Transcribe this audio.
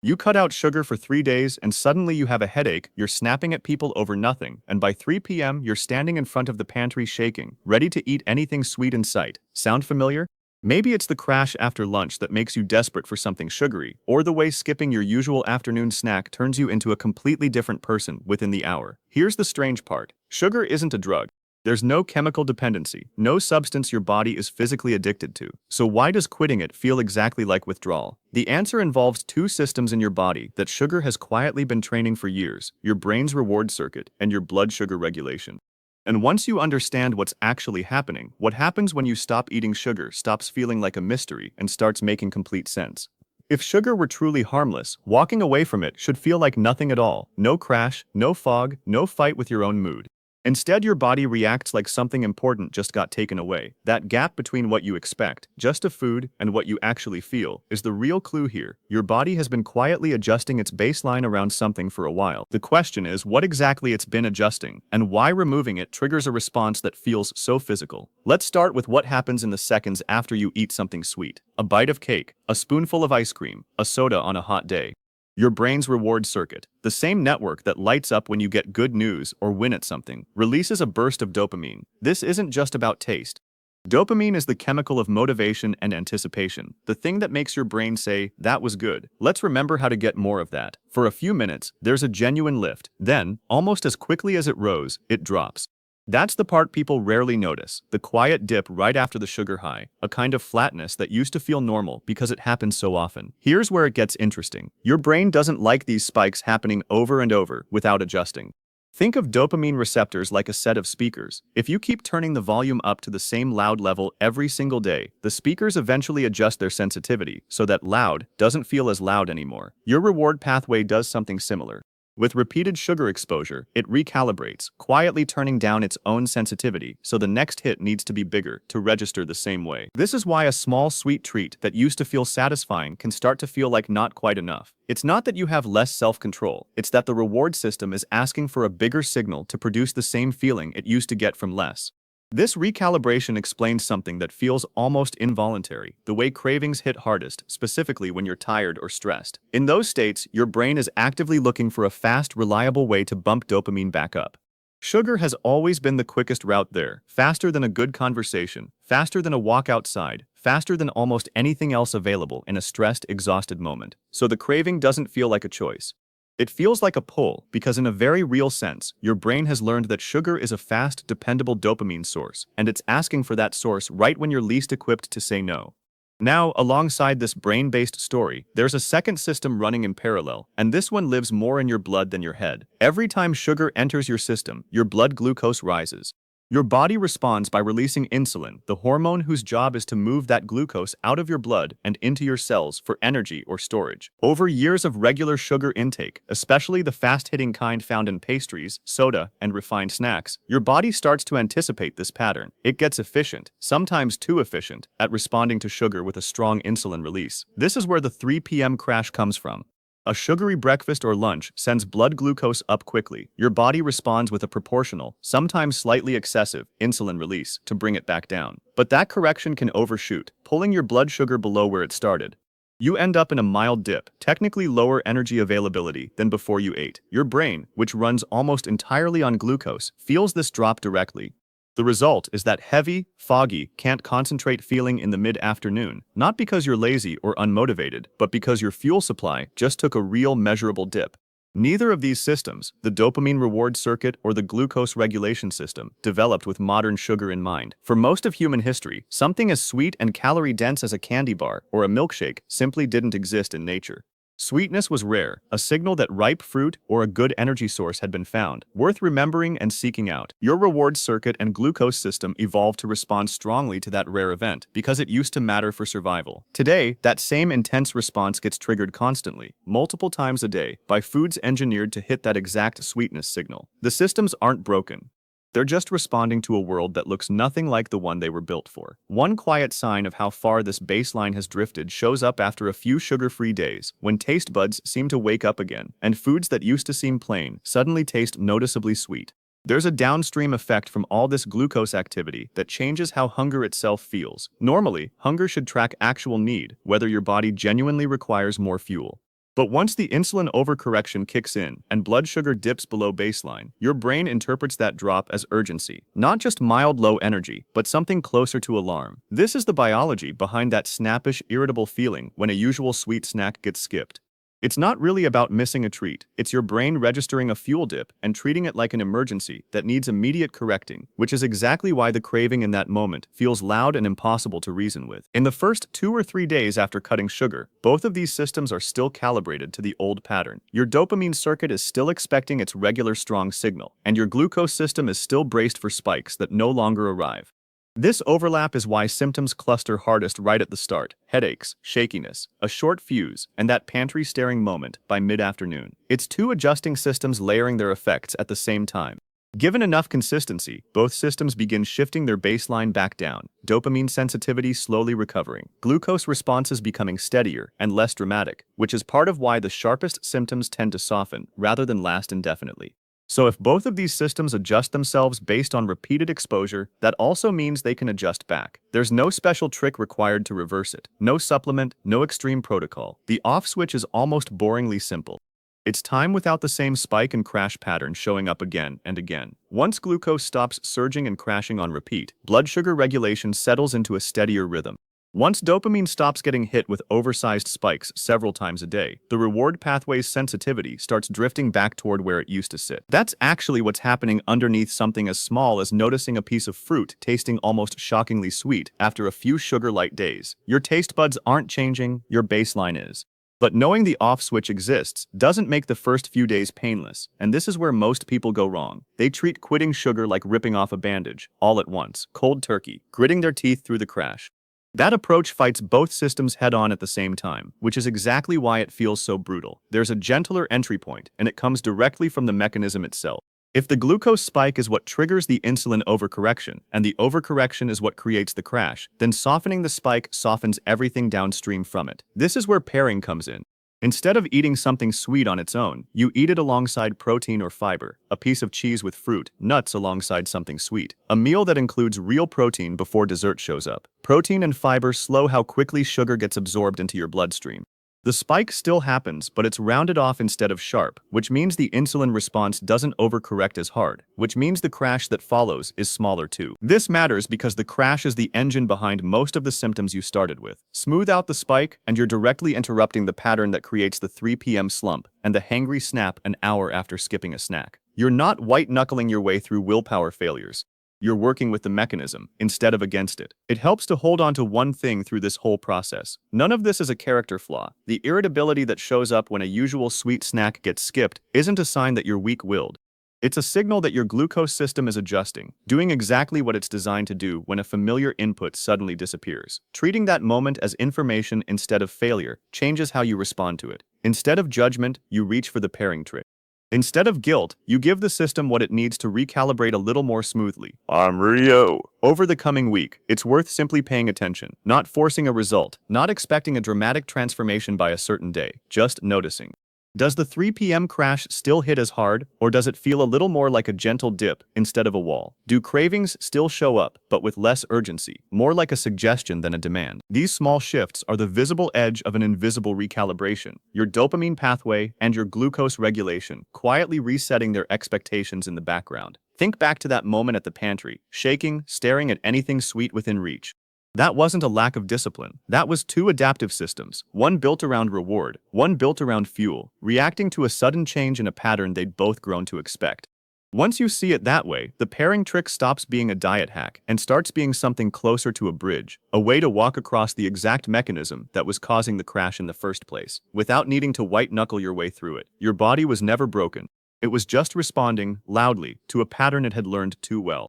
You cut out sugar for 3 days and suddenly you have a headache, you're snapping at people over nothing, and by 3 p.m. you're standing in front of the pantry shaking, ready to eat anything sweet in sight. Sound familiar? Maybe it's the crash after lunch that makes you desperate for something sugary, or the way skipping your usual afternoon snack turns you into a completely different person within the hour. Here's the strange part. Sugar isn't a drug. There's no chemical dependency, no substance your body is physically addicted to. So why does quitting it feel exactly like withdrawal? The answer involves two systems in your body that sugar has quietly been training for years: your brain's reward circuit and your blood sugar regulation. And once you understand what's actually happening, what happens when you stop eating sugar stops feeling like a mystery and starts making complete sense. If sugar were truly harmless, walking away from it should feel like nothing at all. No crash, no fog, no fight with your own mood. Instead, your body reacts like something important just got taken away. That gap between what you expect, just a food, and what you actually feel, is the real clue here. Your body has been quietly adjusting its baseline around something for a while. The question is what exactly it's been adjusting, and why removing it triggers a response that feels so physical. Let's start with what happens in the seconds after you eat something sweet. A bite of cake, a spoonful of ice cream, a soda on a hot day. Your brain's reward circuit, the same network that lights up when you get good news or win at something, releases a burst of dopamine. This isn't just about taste. Dopamine is the chemical of motivation and anticipation, the thing that makes your brain say, "That was good. Let's remember how to get more of that." For a few minutes, there's a genuine lift. Then, almost as quickly as it rose, it drops. That's the part people rarely notice, the quiet dip right after the sugar high, a kind of flatness that used to feel normal because it happens so often. Here's where it gets interesting. Your brain doesn't like these spikes happening over and over without adjusting. Think of dopamine receptors like a set of speakers. If you keep turning the volume up to the same loud level every single day, the speakers eventually adjust their sensitivity so that loud doesn't feel as loud anymore. Your reward pathway does something similar. With repeated sugar exposure, it recalibrates, quietly turning down its own sensitivity, so the next hit needs to be bigger to register the same way. This is why a small sweet treat that used to feel satisfying can start to feel like not quite enough. It's not that you have less self-control, it's that the reward system is asking for a bigger signal to produce the same feeling it used to get from less. This recalibration explains something that feels almost involuntary, the way cravings hit hardest, specifically when you're tired or stressed. In those states, your brain is actively looking for a fast, reliable way to bump dopamine back up. Sugar has always been the quickest route there, faster than a good conversation, faster than a walk outside, faster than almost anything else available in a stressed, exhausted moment. So the craving doesn't feel like a choice. It feels like a pull because in a very real sense, your brain has learned that sugar is a fast, dependable dopamine source, and it's asking for that source right when you're least equipped to say no. Now, alongside this brain-based story, there's a second system running in parallel, and this one lives more in your blood than your head. Every time sugar enters your system, your blood glucose rises. Your body responds by releasing insulin, the hormone whose job is to move that glucose out of your blood and into your cells for energy or storage. Over years of regular sugar intake, especially the fast-hitting kind found in pastries, soda, and refined snacks, your body starts to anticipate this pattern. It gets efficient, sometimes too efficient, at responding to sugar with a strong insulin release. This is where the 3 p.m. crash comes from. A sugary breakfast or lunch sends blood glucose up quickly. Your body responds with a proportional, sometimes slightly excessive, insulin release to bring it back down. But that correction can overshoot, pulling your blood sugar below where it started. You end up in a mild dip, technically lower energy availability than before you ate. Your brain, which runs almost entirely on glucose, feels this drop directly. The result is that heavy, foggy, can't concentrate feeling in the mid-afternoon, not because you're lazy or unmotivated, but because your fuel supply just took a real measurable dip. Neither of these systems, the dopamine reward circuit or the glucose regulation system, developed with modern sugar in mind. For most of human history, something as sweet and calorie-dense as a candy bar or a milkshake simply didn't exist in nature. Sweetness was rare, a signal that ripe fruit or a good energy source had been found, worth remembering and seeking out. Your reward circuit and glucose system evolved to respond strongly to that rare event because it used to matter for survival. Today, that same intense response gets triggered constantly, multiple times a day, by foods engineered to hit that exact sweetness signal. The systems aren't broken. They're just responding to a world that looks nothing like the one they were built for. One quiet sign of how far this baseline has drifted shows up after a few sugar-free days, when taste buds seem to wake up again, and foods that used to seem plain suddenly taste noticeably sweet. There's a downstream effect from all this glucose activity that changes how hunger itself feels. Normally, hunger should track actual need, whether your body genuinely requires more fuel. But once the insulin overcorrection kicks in and blood sugar dips below baseline, your brain interprets that drop as urgency. Not just mild low energy, but something closer to alarm. This is the biology behind that snappish, irritable feeling when a usual sweet snack gets skipped. It's not really about missing a treat. It's your brain registering a fuel dip and treating it like an emergency that needs immediate correcting, which is exactly why the craving in that moment feels loud and impossible to reason with. In the first 2 or 3 days after cutting sugar, both of these systems are still calibrated to the old pattern. Your dopamine circuit is still expecting its regular strong signal, and your glucose system is still braced for spikes that no longer arrive. This overlap is why symptoms cluster hardest right at the start: headaches, shakiness, a short fuse, and that pantry-staring moment by mid-afternoon. It's two adjusting systems layering their effects at the same time. Given enough consistency, both systems begin shifting their baseline back down, dopamine sensitivity slowly recovering, glucose responses becoming steadier and less dramatic, which is part of why the sharpest symptoms tend to soften rather than last indefinitely. So if both of these systems adjust themselves based on repeated exposure, that also means they can adjust back. There's no special trick required to reverse it. No supplement, no extreme protocol. The off switch is almost boringly simple. It's time without the same spike and crash pattern showing up again and again. Once glucose stops surging and crashing on repeat, blood sugar regulation settles into a steadier rhythm. Once dopamine stops getting hit with oversized spikes several times a day, the reward pathway's sensitivity starts drifting back toward where it used to sit. That's actually what's happening underneath something as small as noticing a piece of fruit tasting almost shockingly sweet after a few sugar-light days. Your taste buds aren't changing, your baseline is. But knowing the off switch exists doesn't make the first few days painless, and this is where most people go wrong. They treat quitting sugar like ripping off a bandage, all at once, cold turkey, gritting their teeth through the crash. That approach fights both systems head-on at the same time, which is exactly why it feels so brutal. There's a gentler entry point, and it comes directly from the mechanism itself. If the glucose spike is what triggers the insulin overcorrection, and the overcorrection is what creates the crash, then softening the spike softens everything downstream from it. This is where pairing comes in. Instead of eating something sweet on its own, you eat it alongside protein or fiber, a piece of cheese with fruit, nuts alongside something sweet. A meal that includes real protein before dessert shows up. Protein and fiber slow how quickly sugar gets absorbed into your bloodstream. The spike still happens, but it's rounded off instead of sharp, which means the insulin response doesn't overcorrect as hard, which means the crash that follows is smaller too. This matters because the crash is the engine behind most of the symptoms you started with. Smooth out the spike, and you're directly interrupting the pattern that creates the 3 p.m. slump and the hangry snap an hour after skipping a snack. You're not white-knuckling your way through willpower failures. You're working with the mechanism instead of against it. It helps to hold on to one thing through this whole process. None of this is a character flaw. The irritability that shows up when a usual sweet snack gets skipped isn't a sign that you're weak-willed. It's a signal that your glucose system is adjusting, doing exactly what it's designed to do when a familiar input suddenly disappears. Treating that moment as information instead of failure changes how you respond to it. Instead of judgment, you reach for the pairing trick. Instead of guilt, you give the system what it needs to recalibrate a little more smoothly. I'm Rio. Over the coming week, it's worth simply paying attention, not forcing a result, not expecting a dramatic transformation by a certain day, just noticing. Does the 3 p.m. crash still hit as hard, or does it feel a little more like a gentle dip instead of a wall? Do cravings still show up, but with less urgency, more like a suggestion than a demand? These small shifts are the visible edge of an invisible recalibration, your dopamine pathway and your glucose regulation quietly resetting their expectations in the background. Think back to that moment at the pantry, shaking, staring at anything sweet within reach. That wasn't a lack of discipline. That was two adaptive systems, one built around reward, one built around fuel, reacting to a sudden change in a pattern they'd both grown to expect. Once you see it that way, the pairing trick stops being a diet hack and starts being something closer to a bridge, a way to walk across the exact mechanism that was causing the crash in the first place, without needing to white-knuckle your way through it. Your body was never broken. It was just responding, loudly, to a pattern it had learned too well.